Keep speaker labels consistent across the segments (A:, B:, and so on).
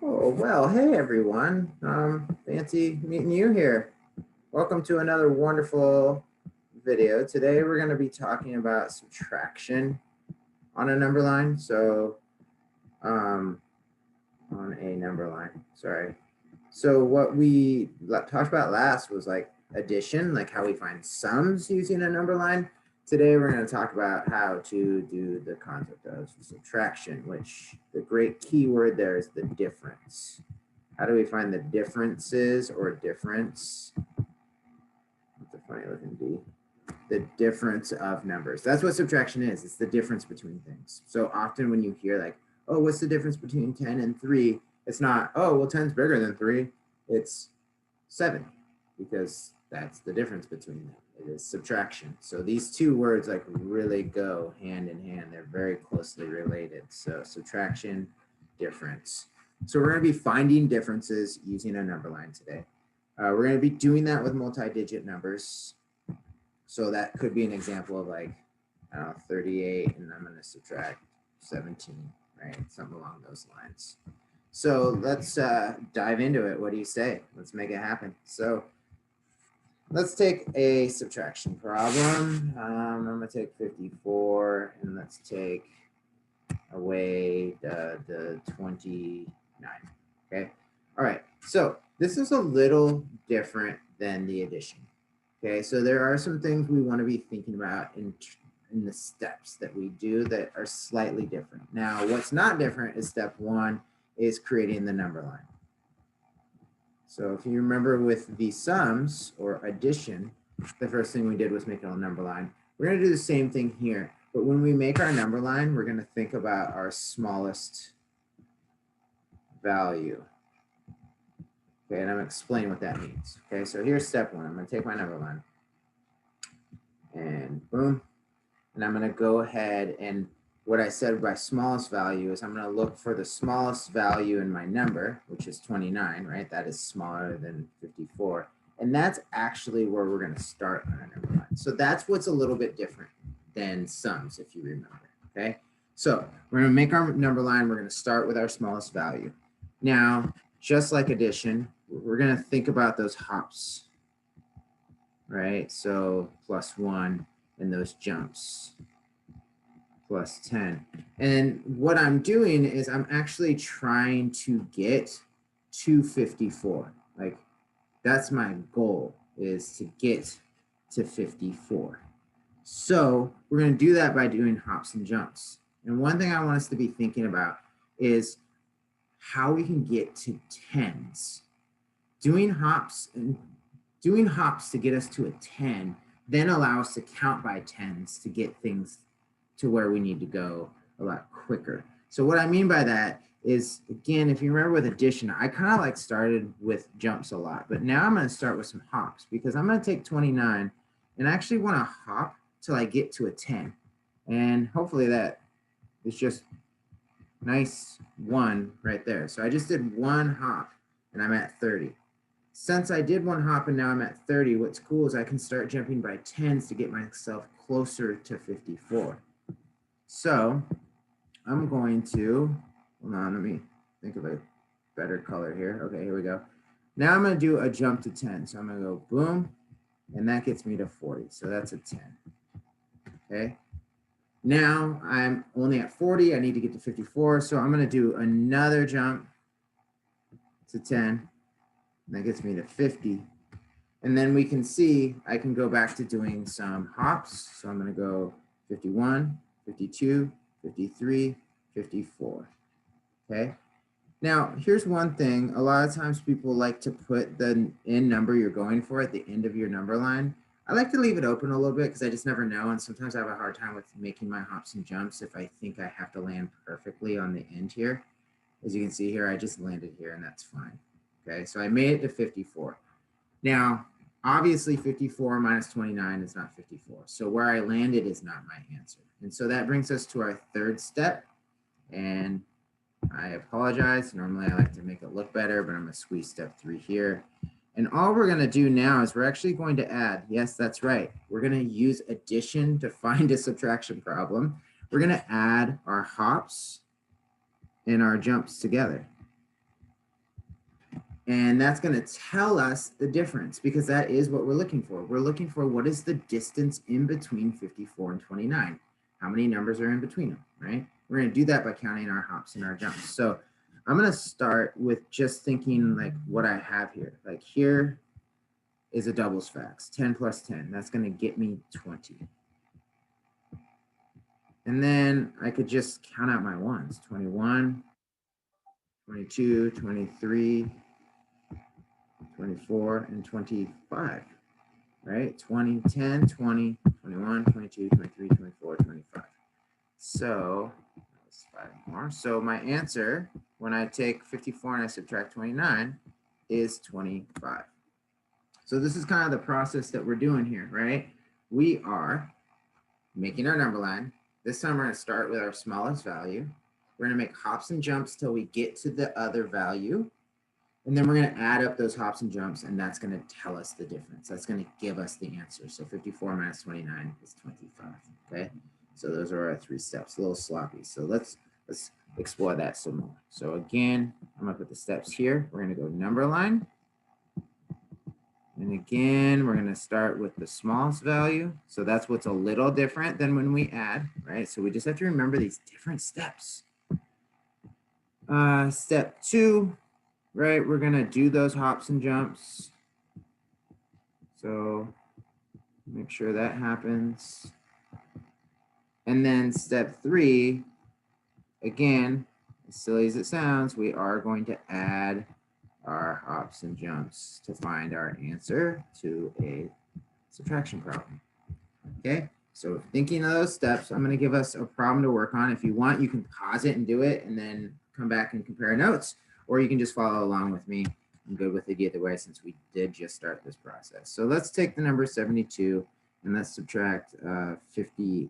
A: Oh, well, hey everyone. Fancy meeting you here. Welcome to another wonderful video. Today we're going to be talking about subtraction on a number line. On a number line, sorry. So what we talked about last was like addition, like how we find sums using a number line. Today we're going to talk about how to do the concept of subtraction, which the great key word there is the difference. How do we find the differences or difference? That's a funny looking D. The difference of numbers. That's what subtraction is. It's the difference between things. So often when you hear like, oh, what's the difference between 10 and 3? It's not, oh, well, 10 is bigger than 3. It's 7, because that's the difference between them. It is subtraction. So these two words like really go hand in hand. They're very closely related. So subtraction, difference. So we're going to be finding differences using a number line today. We're going to be doing that with multi-digit numbers. So that could be an example of like, I don't know, 38, and I'm going to subtract 17, right? Something along those lines. So let's dive into it. What do you say? Let's make it happen. So let's take a subtraction problem. I'm going to take 54, and let's take away the 29. Okay. All right. So this is a little different than the addition. Okay. So there are some things we want to be thinking about in the steps that we do that are slightly different. Now, what's not different is step 1 is creating the number line. So if you remember with the sums or addition, the first thing we did was make it a number line. We're going to do the same thing here. But when we make our number line, we're going to think about our smallest value. Okay, and I'm going to explain what that means. Okay, so here's step 1. I'm going to take my number line. And boom. And I'm going to go ahead, and what I said by smallest value is I'm going to look for the smallest value in my number, which is 29, right? That is smaller than 54. And that's actually where we're going to start on our number line. So that's what's a little bit different than sums, if you remember, okay? So we're going to make our number line. We're going to start with our smallest value. Now, just like addition, we're going to think about those hops, right? So +1 and those jumps, +10. And what I'm doing is I'm actually trying to get to 54. Like that's my goal, is to get to 54. So we're going to do that by doing hops and jumps. And one thing I want us to be thinking about is how we can get to tens. Doing hops to get us to a 10 then allow us to count by tens to get things to where we need to go a lot quicker. So what I mean by that is, again, if you remember with addition, I kind of like started with jumps a lot, but now I'm going to start with some hops, because I'm going to take 29 and I actually want to hop till I get to a 10. And hopefully that is just nice 1 right there. So I just did 1 hop and I'm at 30. Since I did 1 hop and now I'm at 30, what's cool is I can start jumping by 10s to get myself closer to 54. So I'm going to, hold on, let me think of a better color here. Okay, here we go. Now I'm going to do a jump to 10. So I'm going to go boom, and that gets me to 40. So that's a 10. Okay. Now I'm only at 40. I need to get to 54. So I'm going to do another jump to 10. And that gets me to 50. And then we can see I can go back to doing some hops. So I'm going to go 51, 52, 53, 54. Okay. Now, here's one thing. A lot of times people like to put the end number you're going for at the end of your number line. I like to leave it open a little bit because I just never know. And sometimes I have a hard time with making my hops and jumps if I think I have to land perfectly on the end here. As you can see here, I just landed here and that's fine. Okay, so I made it to 54. Now, obviously 54 minus 29 is not 54. So where I landed is not my answer. And so that brings us to our third step. And I apologize. Normally I like to make it look better, but I'm going to squeeze step 3 here. And all we're going to do now is we're actually going to add, yes, that's right. We're going to use addition to find a subtraction problem. We're going to add our hops and our jumps together. And that's going to tell us the difference because that is what we're looking for. We're looking for what is the distance in between 54 and 29. How many numbers are in between them, right? We're going to do that by counting our hops and our jumps. So I'm going to start with just thinking like what I have here. Like here is a doubles fax, 10 plus 10. That's going to get me 20. And then I could just count out my ones, 21, 22, 23, 24, and 25, right? 20, 10, 20, 21, 22, 23, 24, 25. So that's 5 more. So my answer, when I take 54 and I subtract 29, is 25. So this is kind of the process that we're doing here, right? We are making our number line. This time we're going to start with our smallest value. We're going to make hops and jumps till we get to the other value. And then we're going to add up those hops and jumps, and that's going to tell us the difference. That's going to give us the answer. So 54 minus 29 is 25, okay? So those are our 3 steps, a little sloppy. So let's explore that some more. So again, I'm going to put the steps here. We're going to go number line. And again, we're going to start with the smallest value. So that's what's a little different than when we add, right? So we just have to remember these different steps. Step 2, right? We're going to do those hops and jumps. So make sure that happens. And then step 3, again, as silly as it sounds, we are going to add our hops and jumps to find our answer to a subtraction problem. Okay, so thinking of those steps, I'm going to give us a problem to work on. If you want, you can pause it and do it and then come back and compare notes, or you can just follow along with me. I'm good with it either way since we did just start this process. So let's take the number 72 and let's subtract 58.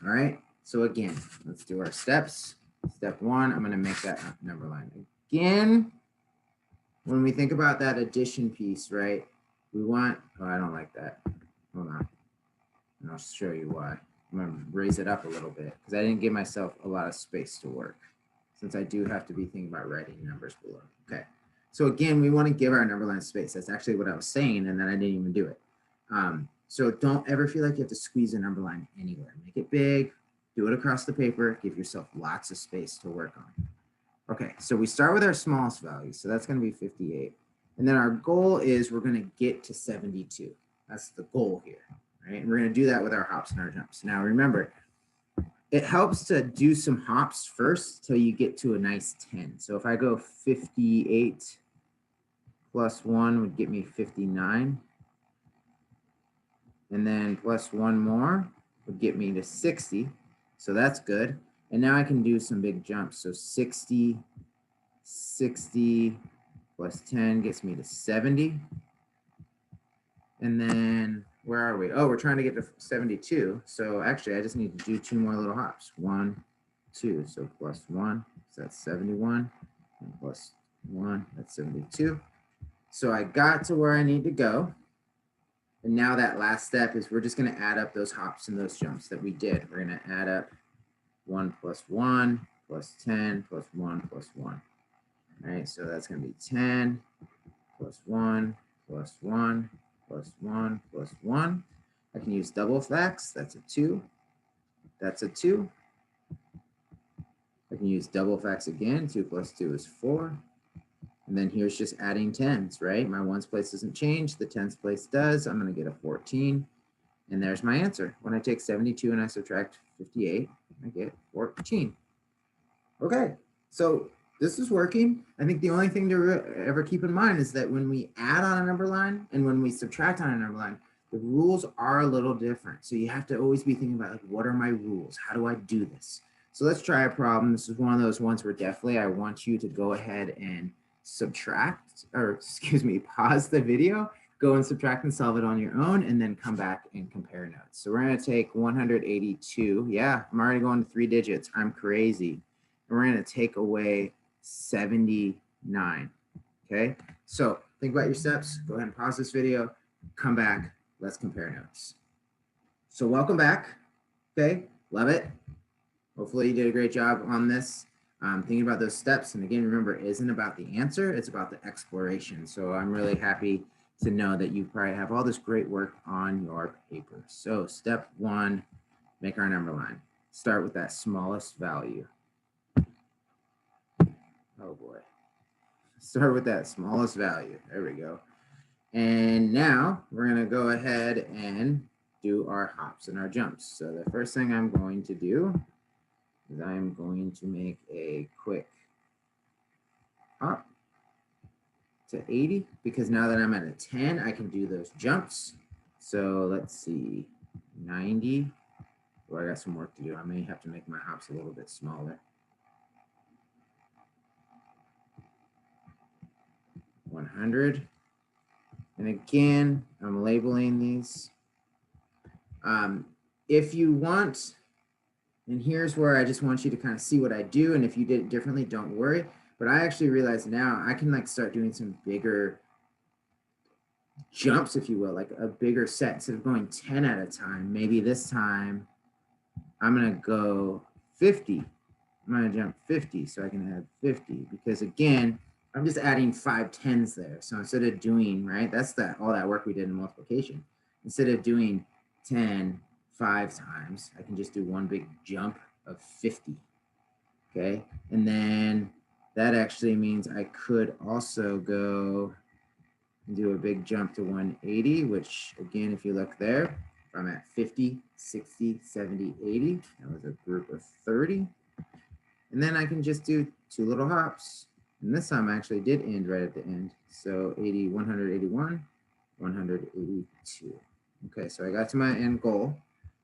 A: All right, so again, let's do our steps. Step 1, I'm going to make that number line again. When we think about that addition piece, right, we want, oh, I don't like that. Hold on. And I'll show you why. I'm going to raise it up a little bit because I didn't give myself a lot of space to work since I do have to be thinking about writing numbers below. Okay. So again, we want to give our number line space. That's actually what I was saying, and then I didn't even do it. So don't ever feel like you have to squeeze a number line anywhere. Make it big, do it across the paper, give yourself lots of space to work on. Okay, so we start with our smallest value. So that's going to be 58. And then our goal is we're going to get to 72. That's the goal here, right? And we're going to do that with our hops and our jumps. Now, remember, it helps to do some hops first till you get to a nice 10. So if I go 58 plus 1 would get me 59. And then plus 1 more would get me to 60. So that's good. And now I can do some big jumps. So 60 plus 10 gets me to 70. And then where are we? Oh, we're trying to get to 72. So actually, I just need to do 2 more little hops. 1, 2. So plus 1, so that's 71. And plus 1, that's 72. So I got to where I need to go. And now that last step is we're just going to add up those hops and those jumps that we did. We're going to add up 1 plus 1 plus 10 plus 1 plus 1. All right, so that's going to be 10 plus 1 plus 1 plus 1 plus 1. I can use double facts. That's a 2. That's a 2. I can use double facts again. 2 plus 2 is 4. And then here's just adding tens, right? My ones place doesn't change. The tens place does. I'm going to get a 14. And there's my answer. When I take 72 and I subtract 58, I get 14. Okay, so this is working. I think the only thing to ever keep in mind is that when we add on a number line and when we subtract on a number line, the rules are a little different. So you have to always be thinking about, like, what are my rules? How do I do this? So let's try a problem. This is one of those ones where definitely I want you to go ahead and subtract, or excuse me, pause the video, go and subtract and solve it on your own, and then come back and compare notes. So we're going to take 182. Yeah, I'm already going to 3 digits. I'm crazy. And we're going to take away 79. Okay, so think about your steps. Go ahead and pause this video, come back, let's compare notes. So welcome back. Okay, love it. Hopefully you did a great job on this. thinking about those steps. And again, remember, it isn't about the answer, it's about the exploration. So I'm really happy to know that you probably have all this great work on your paper. So step 1, make our number line. Start with that smallest value. Oh boy. Start with that smallest value. There we go. And now we're going to go ahead and do our hops and our jumps. So the first thing I'm going to do is I'm going to make a quick hop to 80, because now that I'm at a 10, I can do those jumps. So let's see, 90. Well, I got some work to do. I may have to make my hops a little bit smaller. 100. And again, I'm labeling these. If you want, and here's where I just want you to kind of see what I do. And if you did it differently, don't worry. But I actually realize now I can like start doing some bigger jumps, if you will, like a bigger set. Instead of going 10 at a time, maybe this time I'm going to go 50. I'm going to jump 50 so I can add 50, because again, I'm just adding 5 10s there. So instead of doing, right, that's all that work we did in multiplication. Instead of doing 10 5 times, I can just do one big jump of 50. Okay. And then that actually means I could also go and do a big jump to 180, which again, if you look there, I'm at 50, 60, 70, 80. That was a group of 30. And then I can just do 2 little hops. And this time I actually did end right at the end. So 80, 181, 182. Okay, so I got to my end goal.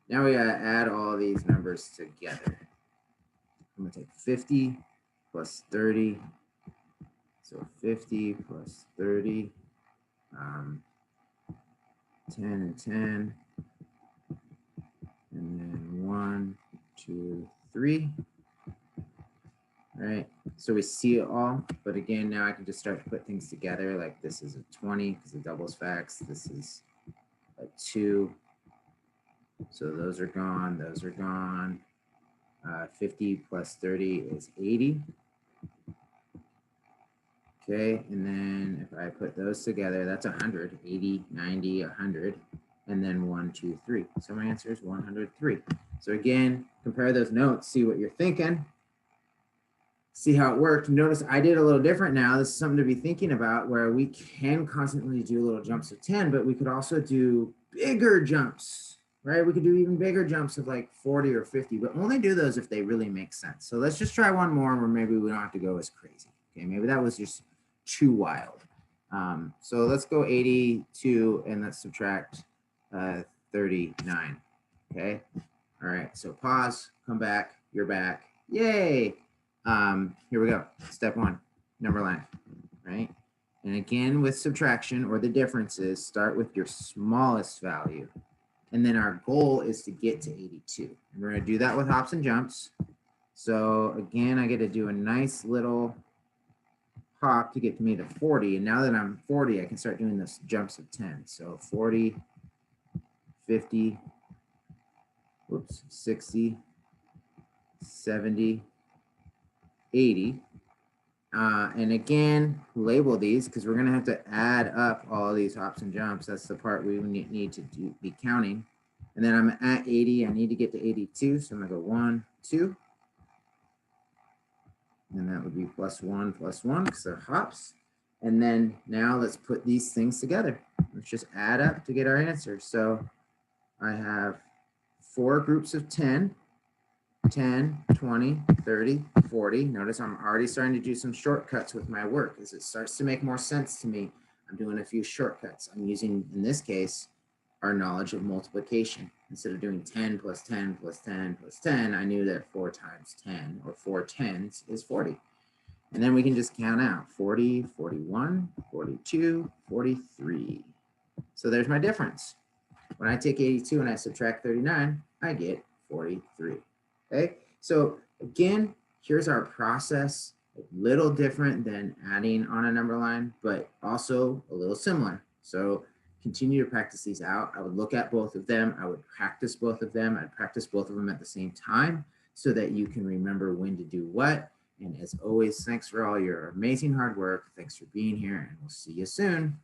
A: Now we gotta add all these numbers together. I'm gonna take 50 plus 30. So 50 plus 30, 10 and 10. And then 1, 2, 3. All right, so we see it all, but again, now I can just start to put things together. Like this is a 20 because it doubles facts. This is a 2. So those are gone, those are gone. 50 plus 30 is 80. Okay, and then if I put those together, that's 100, 80, 90, 100, and then 1, 2, 3. So my answer is 103. So again, compare those notes, see what you're thinking. See how it worked. Notice I did a little different now. This is something to be thinking about, where we can constantly do little jumps of 10, but we could also do bigger jumps, right? We could do even bigger jumps of like 40 or 50, but only do those if they really make sense. So let's just try one more where maybe we don't have to go as crazy. Okay, maybe that was just too wild. So let's go 82 and let's subtract 39. Okay. All right. So pause, come back. You're back. Yay. Here we go. Step 1, number line, right? And again, with subtraction or the differences, start with your smallest value. And then our goal is to get to 82. And we're going to do that with hops and jumps. So again, I get to do a nice little hop to get me to 40. And now that I'm 40, I can start doing those jumps of 10. So 40, 50, whoops, 60, 70, 80. And again, label these because we're going to have to add up all these hops and jumps. That's the part we need to be counting. And then I'm at 80. I need to get to 82. So I'm going to go 1, 2. And that would be +1, +1 because they're hops. And then now let's put these things together. Let's just add up to get our answer. So I have 4 groups of 10. 10, 20, 30, 40. Notice I'm already starting to do some shortcuts with my work. As it starts to make more sense to me, I'm doing a few shortcuts. I'm using, in this case, our knowledge of multiplication. Instead of doing 10 plus 10 plus 10 plus 10, I knew that 4 times 10 or 4 tens is 40. And then we can just count out 40, 41, 42, 43. So there's my difference. When I take 82 and I subtract 39, I get 43. Okay, so again, here's our process, a little different than adding on a number line, but also a little similar. So continue to practice these out. I would look at both of them. I would practice both of them. I'd practice both of them at the same time so that you can remember when to do what. And as always, thanks for all your amazing hard work. Thanks for being here, and we'll see you soon.